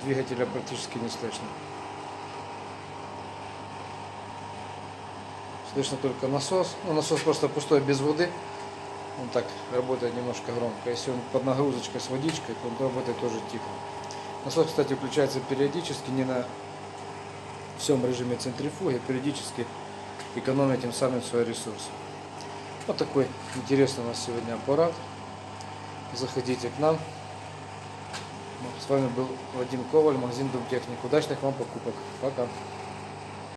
Двигателя практически не слышно. Слышно только насос. Ну, насос просто пустой, без воды. Он так работает немножко громко. Если он под нагрузочкой с водичкой, то он работает тоже тихо. Насос, кстати, включается периодически, не на всем режиме центрифуги, периодически экономя тем самым свои ресурсы. Вот такой интересный у нас сегодня аппарат. Заходите к нам. С вами был Вадим Коваль, магазин Думтехник. Удачных вам покупок. Пока.